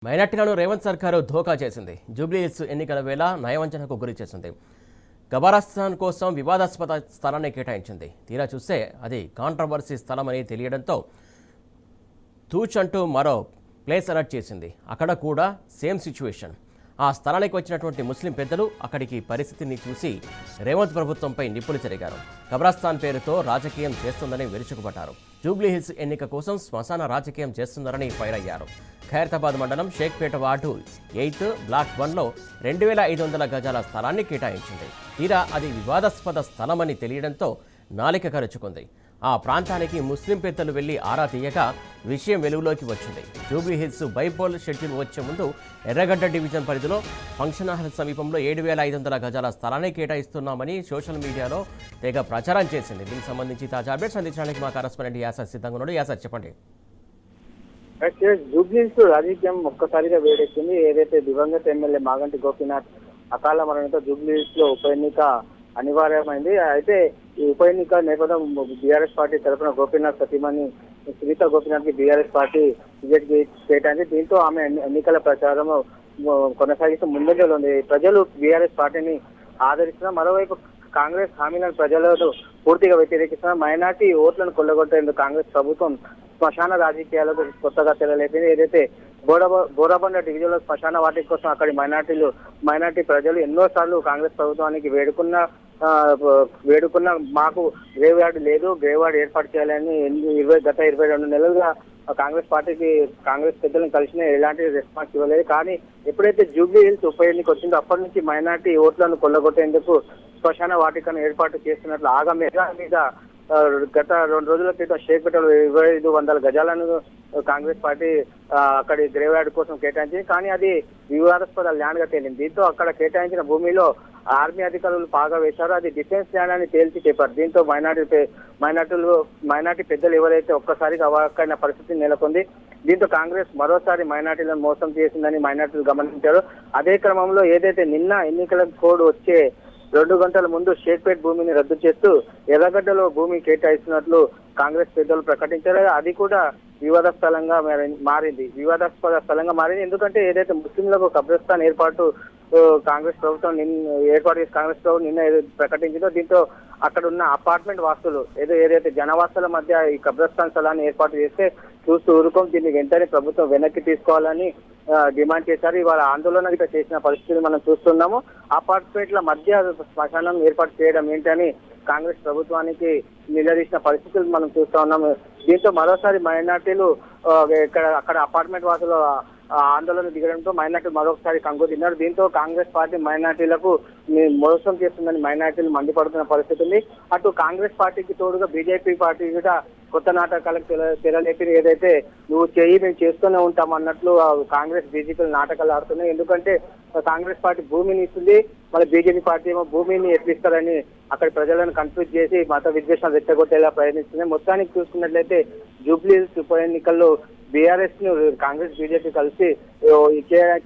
మైనార్టీలను రేవంత్ సర్కారు ధోకా చేసింది. జూబ్లీహిల్స్ ఎన్నికల వేళ నయవంచనకు గురి చేసింది. ఖబరాస్థాన్ కోసం వివాదాస్పద స్థలాన్ని కేటాయించింది. తీరా చూస్తే అది కాంట్రవర్సీ స్థలమని తెలియడంతో తూచ్ అంటూ మరో ప్లేస్ అలర్ట్ చేసింది. అక్కడ కూడా సేమ్ సిచ్యువేషన్. ఆ స్థలానికి వచ్చినటువంటి ముస్లిం పెద్దలు అక్కడికి పరిస్థితిని చూసి రేవంత్ ప్రభుత్వంపై నిప్పులు చెరిగారు. ఖబరాస్థాన్ పేరుతో రాజకీయం చేస్తుందని విరుచుకుపడ్డారు. జూబ్లీహిల్స్ ఎన్నిక కోసం శ్మశాన రాజకీయం చేస్తున్నారని ఫైర్ అయ్యారు. ఖైరతాబాద్ మండలం షేక్పేట వార్డు 8 బ్లాక్ 1లో 2500 గజాల స్థలాన్ని కేటాయించింది. తీరా అది వివాదాస్పద స్థలమని తెలియడంతో నాలిక కరుచుకుంది. ఆ ప్రాంతానికి ముస్లిం పెద్దలు వెళ్లి ఆరా తీయగా విషయం వెలుగులోకి వచ్చింది. జూబ్లీహిల్స్ బైపోల్ షెడ్యూల్ వచ్చే ముందు ఎర్రగడ్డ డివిజన్ పరిధిలో ఫంక్షన్ హాల్ సమీపంలో 7500 గజాల స్థలాన్ని కేటాయిస్తున్నామని సోషల్ మీడియాలో తెగ ప్రచారం చేసింది. దీనికి సంబంధించి తాజా అప్డేట్స్ అందించడానికి మా కరెస్పాండెంట్ యాసర్ సిద్ధంగా ఉన్నాడు. యాసర్, చెప్పండి. జూబ్లీహిల్స్ రాజకీయం ఒక్కసారిగా వేడెక్కింది. ఏదైతే దివంగత ఎమ్మెల్యే మాగంటి గోపీనాథ్ అకాల మరణంతో జూబ్లీహిల్స్ లో ఉప ఎన్నిక అనివార్యమైంది. అయితే ఈ ఉప ఎన్నిక నేపథ్యం బీఆర్ఎస్ పార్టీ తరఫున గోపీనాథ్ సతీమణి సునీత గోపీనాథ్ కి బీఆర్ఎస్ పార్టీ టికెట్ కేటాయించి దీంతో ఆమె ఎన్నికల ప్రచారం కొనసాగిస్తూ ముందంజలో ఉంది. ప్రజలు బీఆర్ఎస్ పార్టీని ఆదరిస్తున్నారు. మరోవైపు కాంగ్రెస్ హామీలను ప్రజలను పూర్తిగా వ్యతిరేకిస్తున్నారు. మైనార్టీ ఓట్లను కొల్లగొట్టేందుకు కాంగ్రెస్ ప్రభుత్వం శ్మశాన రాజకీయాలకు కొత్తగా తెరలేపింది. ఏదైతే బోరాబండ డివిజన్ లో శ్మశాన వాటి కోసం అక్కడి మైనార్టీ ప్రజలు ఎన్నోసార్లు కాంగ్రెస్ ప్రభుత్వానికి వేడుకున్న మాకు గ్రేవ్ యార్డ్ లేదు, గ్రేవ్ యార్డ్ ఏర్పాటు చేయాలని గత 22 నెలలుగా కాంగ్రెస్ పెద్దలను కలిసిన ఎలాంటి రెస్పాన్స్ ఇవ్వలేదు. కానీ ఎప్పుడైతే జూబ్లీహిల్స్ ఉప ఎన్నిక వచ్చిందో అప్పటి నుంచి మైనార్టీ ఓట్లను కొల్లగొట్టేందుకు శ్మశాన వాటికను ఏర్పాటు చేస్తున్నట్లు ఆగమేఘాల మీద గత 2 రోజుల క్రితం షేక్పేటలో 2500 గజాలను కాంగ్రెస్ పార్టీ అక్కడి గ్రేవ్ యార్డ్ కోసం కేటాయించింది. కానీ అది వివాదాస్పద ల్యాండ్ గా తేలింది. దీంతో అక్కడ కేటాయించిన భూమిలో ఆర్మీ అధికారులు పాగా వేశారు. అది డిఫెన్స్ ల్యాండ్ అని తేల్చి చెప్పారు. దీంతో మైనార్టీ పెద్దలు ఎవరైతే ఒక్కసారిగా అవాక్కైన పరిస్థితి నెలకొంది. దీంతో కాంగ్రెస్ మరోసారి మైనార్టీలను మోసం చేసిందని మైనార్టీలు గమనించారు. అదే క్రమంలో ఏదైతే నిన్న ఎన్నికల కోడ్ వచ్చే 2 గంటల ముందు షేక్పేట్ భూమిని రద్దు చేస్తూ ఎర్రగడ్డలో భూమి కేటాయిస్తున్నట్లు కాంగ్రెస్ పెద్దలు ప్రకటించారు. అది కూడా వివాదాస్పద స్థలంగా మారింది. ఎందుకంటే ఏదైతే ముస్లింలకు కబ్రస్థాన్ ఏర్పాటు కాంగ్రెస్ ప్రభుత్వం నిన్న ప్రకటించిందో దీంతో అక్కడ ఉన్న అపార్ట్మెంట్ వాసులు ఏదైతే జనవాసాల మధ్య ఈ కబ్రస్థాన్ స్థలాన్ని ఏర్పాటు చేస్తే చూస్తూ ఊరుకోం, దీన్ని వెంటనే ప్రభుత్వం వెనక్కి తీసుకోవాలని డిమాండ్ చేశారు. ఇవాళ ఆందోళన చేసిన పరిస్థితిని మనం చూస్తున్నాము. అపార్ట్మెంట్ల మధ్య శ్మశానం ఏర్పాటు చేయడం ఏంటని కాంగ్రెస్ ప్రభుత్వానికి నిలదీసిన పరిస్థితులు మనం చూస్తా ఉన్నాము. దీంతో మరోసారి మైనార్టీలు అక్కడ అపార్ట్మెంట్ వాసులు ఆందోళన దిగడంతో మైనార్టీలు మరొకసారి కంగు తిన్నారు. దీంతో కాంగ్రెస్ పార్టీ మైనార్టీలకు మోసం చేస్తుందని మైనార్టీలు మండిపడుతున్న పరిస్థితి ఉంది. అటు కాంగ్రెస్ పార్టీకి తోడుగా బీజేపీ పార్టీ కూడా కొత్త నాటకాలకు తెరలేపి ఏదైతే నువ్వు మేము చేస్తూనే ఉంటాం అన్నట్లు కాంగ్రెస్ బీజేపీలు నాటకాలు ఆడుతున్నాయి. ఎందుకంటే కాంగ్రెస్ పార్టీ భూమిని ఇస్తుంది, మళ్ళీ బీజేపీ పార్టీ ఏమో భూమిని ఎట్లిస్తారని అక్కడ ప్రజలను కన్ఫ్యూజ్ చేసి మత విద్వేషాలు రెచ్చగొట్టేలా ప్రయత్నిస్తుంది. మొత్తానికి చూసుకున్నట్లయితే జూబ్లీహిల్స్ ఉప ఎన్నికల్లో బీఆర్ఎస్ ను కాంగ్రెస్ బీజేపీ కలిసి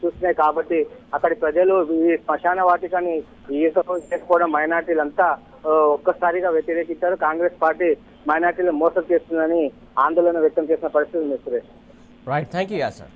చూస్తున్నాయి. కాబట్టి అక్కడి ప్రజలు ఈ శ్మశాన వాటికని చేసుకోవడం మైనార్టీలంతా ఒక్కసారిగా వ్యతిరేకించారు. కాంగ్రెస్ పార్టీ మైనార్టీలు మోసం చేస్తుందని ఆందోళన వ్యక్తం చేసిన పరిస్థితి ఉంది. Right, thank you Acer.